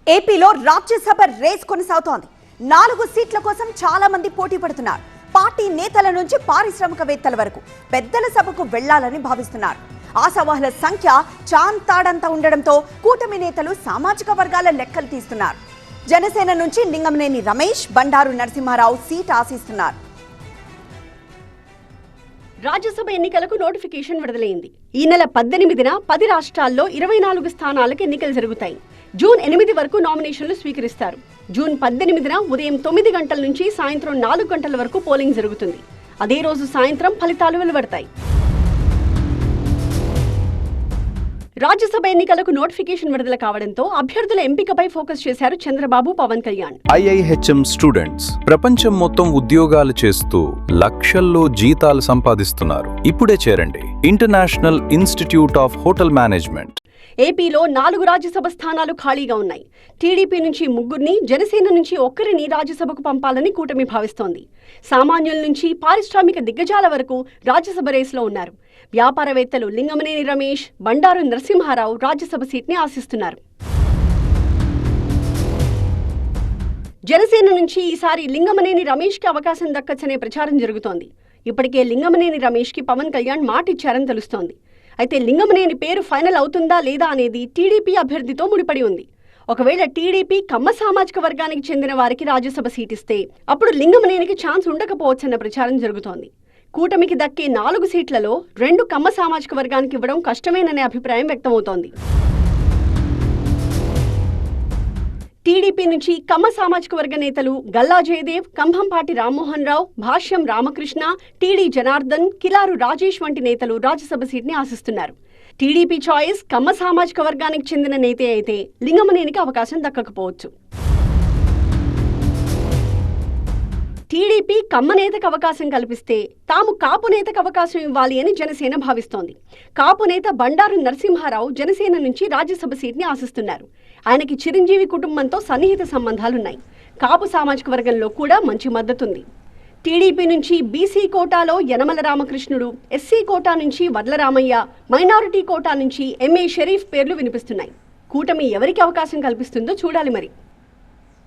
ఏపీలో రాజ్యసభ రేస్ కొనసాగుతోంది. 4 సీట్ల కోసం చాలా మంది పోటీ పడుతున్నారు. పార్టీ నేతల నుంచి పారిశ్రామికవేత్తల వరకు పెద్దల సభకు వెళ్లాలని భావిస్తున్నారు. ఆశావాహుల సంఖ్య చాంతాడంతా ఉండడంతో కూటమి నేతలు సామాజిక వర్గాల లెక్కలు తీస్తున్నారు. జనసేన నుంచి లింగమనేని రమేష్, బండారు నరసింహారావు సీట్ ఆశిస్తున్నారు. రాజ్యసభ ఎన్నికలకు నోటిఫికేషన్ విడుదలైంది. ఈ నెల 18న 10 రాష్ట్రాల్లో 24 స్థానాలకు ఎన్నికలు జరుగుతాయి. జూన్ 8 వరకు నామినేషన్లు స్వీకరిస్తారు. జూన్ 18న ఉదయం 9 గంటల నుంచి సాయంత్రం 4 గంటల వరకు పోలింగ్ జరుగుతుంది. అదే రోజు సాయంత్రం ఫలితాలు వెలువడతాయి. రాజ్యసభ ఎన్నికలకు నోటిఫికేషన్ విడుదల కావడంతో అభ్యర్థుల ఎంపికపై ఫోకస్ చేశారు చంద్రబాబు, పవన్ కళ్యాణ్. IIHM స్టూడెంట్స్ ప్రపంచం మొత్తం ఉద్యోగాలు చేస్తూ లక్షల్లో జీతాలు సంపాదిస్తున్నారు. ఇప్పుడే చేరండి international institute of hotel management. ఏపీలో 4 రాజ్యసభ స్థానాలు ఖాళీగా ఉన్నాయి. టీడీపీ నుంచి 3, జనసేన నుంచి 1 రాజ్యసభకు పంపాలని కూటమి భావిస్తోంది. సామాన్యుల నుంచి పారిశ్రామిక దిగ్గజాల వరకు రాజ్యసభ రేసులో ఉన్నారు. వ్యాపారవేత్తలు లింగమనేని రమేష్, బండారు నరసింహారావు రాజ్యసభ సీట్ని ఆశిస్తున్నారు. జనసేన నుంచి ఈసారి లింగమనేని రమేష్కి అవకాశం దక్కచ్చనే ప్రచారం జరుగుతోంది. ఇప్పటికే లింగమనేని రమేష్కి పవన్ కళ్యాణ్ మాటిచ్చారని తెలుస్తోంది. అయితే లింగమనేని పేరు ఫైనల్ అవుతుందా లేదా అనేది టీడీపీ అభ్యర్థితో ముడిపడి ఉంది. ఒకవేళ టీడీపీ కమ్మ సామాజిక వర్గానికి చెందిన వారికి రాజ్యసభ సీట్ ఇస్తే అప్పుడు లింగమనేనికి ఛాన్స్ ఉండకపోవచ్చన్న ప్రచారం జరుగుతోంది. కూటమికి దక్కే 4 సీట్లలో 2 కమ్మ సామాజిక వర్గానికి ఇవ్వడం కష్టమేననే అభిప్రాయం వ్యక్తమవుతోంది. టీడీపీ నుంచి కమ్మ సామాజిక వర్గ నేతలు గల్లా జయదేవ్, కంభంపాటి రామ్మోహన్ రావు, భాష్యం రామకృష్ణ, టీడీ జనార్దన్, కిలారు రాజేష్ వంటి నేతలు రాజ్యసభ సీట్ని ఆశిస్తున్నారు. టీడీపీ చాయిస్ కమ్మ సామాజిక వర్గానికి చెందిన నేతే అయితే లింగమనేనికి అవకాశం దక్కకపోవచ్చు. టీడీపీ కమ్మ నేతకు అవకాశం కల్పిస్తే తాము కాపు నేతకు అవకాశం ఇవ్వాలి అని జనసేన భావిస్తోంది. కాపు నేత బండారు నరసింహారావు జనసేన నుంచి రాజ్యసభ సీట్ని ఆశిస్తున్నారు. ఆయనకి చిరంజీవి కుటుంబంతో సన్నిహిత సంబంధాలున్నాయి. కాపు సామాజిక వర్గంలో కూడా మంచి మద్దతుంది. టీడీపీ నుంచి బీసీ కోటాలో యనమల రామకృష్ణుడు, ఎస్సీ కోటా నుంచి వడ్ల రామయ్య, మైనారిటీ కోటా నుంచి ఎంఏ షరీఫ్ పేర్లు వినిపిస్తున్నాయి. కూటమి ఎవరికి అవకాశం కల్పిస్తుందో చూడాలి మరి.